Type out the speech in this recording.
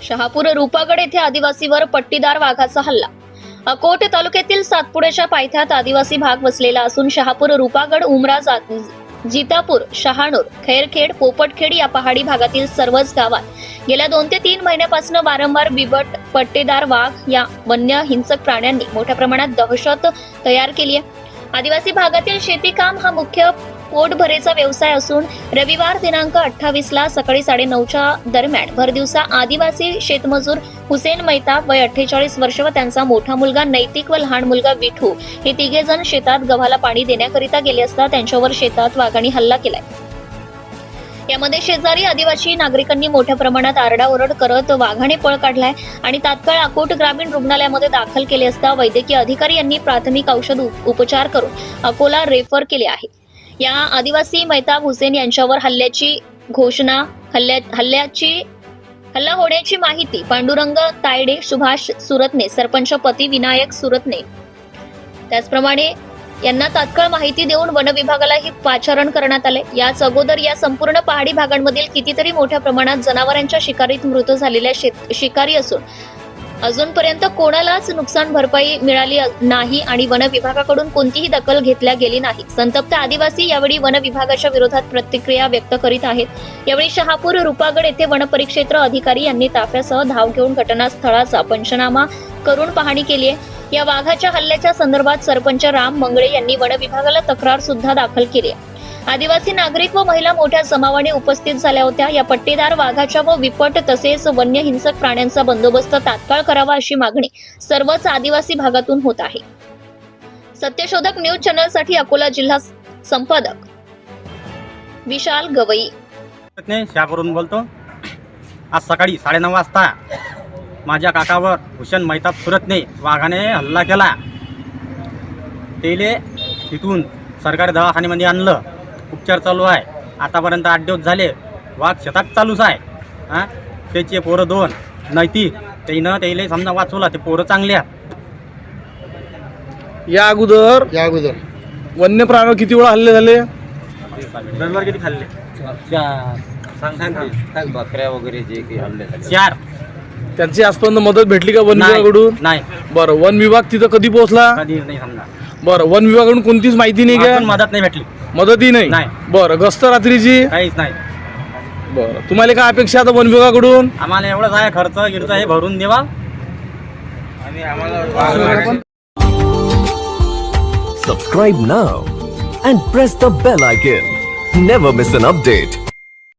शहापूर रूपागड येथे आदिवासीवर पट्टीदार वाघाचा हल्ला. अकोट तालुक्यातील सातपुड्याच्या पायथ्यात आदिवासी भाग वसलेला असून शहापूर रूपागड उमरा जितापूर शहानूर खैरखेड पोपटखेड या पहाडी भागातील सर्वच गावात गेल्या 2 ते 3 महिन्यापासून वारंवार बिबट पट्टेदार वाघ या वन्य हिंसक प्राण्यांनी मोठ्या प्रमाणात दहशत तयार केली आहे. आदिवासी भागातील शेतीकाम हा मुख्य पोटभरेचा व्यवसाय असून रविवार दिनांक 28 ला सकाळी 9:30च्या दरम्यान भरदिवसा आदिवासी शेतमजूर हुसेन मैताब वय 48 वर्ष व त्यांचा मोठा मुलगा नैतिक व लहान मुलगा विठू हे तिघे जण शेतात गव्हाला पाणी देण्याकरिता गेले असता त्यांच्यावर शेतात वाघाने हल्ला केलाय. यामध्ये शेजारी आदिवासी नागरिकांनी मोठ्या प्रमाणात आरडाओरड करत वाघाने पळ काढलाय आणि तात्काळ अकोट ग्रामीण रुग्णालयामध्ये दाखल केले असता वैद्यकीय अधिकारी यांनी प्राथमिक औषध उपचार करून अकोला रेफर केले आहे. या आदिवासी मैताब हुसेन यांच्यावर हल्ल्याची घोषणा हल्ला होण्याची माहिती पांडुरंग तायडे, सुभाष सुरतने, सरपंच पती विनायक सुरतने त्याचप्रमाणे यांना तात्काळ माहिती देऊन वन विभागालाही पाचारण करण्यात आले. याच अगोदर या संपूर्ण पहाडी भागांमधील कितीतरी मोठ्या प्रमाणात जनावरांच्या शिकारीत मृत झालेल्या शिकारी असून अजूनपर्यंत कोणालाच नुकसान भरपाई मिळाली नाही आणि वन विभागाकडून कोणतीही दखल घेतल्या गेली नाही. संतप्त आदिवासी यावेळी वन विभागाच्या विरोधात प्रतिक्रिया व्यक्त करीत आहेत. यावेळी शहापूर रूपागड येथे वनपरिक्षेत्र अधिकारी यांनी ताफ्यासह धाव घेऊन घटनास्थळाचा पंचनामा करून पाहणी केली आहे. या वाघाच्या हल्ल्याच्या संदर्भात सरपंच राम मंगळे यांनी वन विभागाला तक्रार सुद्धा दाखल केली आहे. आदिवासी नागरिक व महिला मोठ्या जमावाने उपस्थित झाल्या होत्या. या पट्टेदार वाघाच्या व विपट तसेच वन्य हिंसक प्राण्यांचा बंदोबस्त तात्काळ करावा अशी मागणी सर्वच आदिवासी भागातून होत आहे. सत्यशोधक न्यूज चॅनल साठी अकोला जिल्हा संपादक विशाल गवई. शहापूरहून बोलतो. आज सकाळी 9:30 वाजता माझ्या काकावर हुसेन मैताब सुरतने वाघाने हल्ला केला. तेले तिथून सरकारी दवाखान्यामध्ये आणलं. उपचार चालू आहे. आतापर्यंत 8 दिवस झाले. वाघ शेतात चालूच आहे. त्याचे पोरं 2 नैतिक त्याला समजा वाचवला. ते पोरं चांगले आहेत. या अगोदर वन्य प्राणी किती वेळा हल्ले झाले? दरबार किती खाल्ले? 4 बकऱ्या वगैरे जे काही हल्ले झाले 4. त्यांची आजपर्यंत मदत भेटली का वन विभागाकडून? नाही. बरं, वन विभाग तिथं कधी पोहोचला? कधी नाही समजा. बरं, वन विभागाकडून कोणतीच माहिती नाही का? मदत नाही भेटली. मदतही नाही. बरं, गस्त रात्रीची काहीच नाही. बरं, तुम्हाला काय अपेक्षा आता वन विभागाकडून? आम्हाला एवढंच आहे, खर्च गिरचा हे भरून देवा आणि आम्हाला. Subscribe now and press the bell icon. Never miss an update.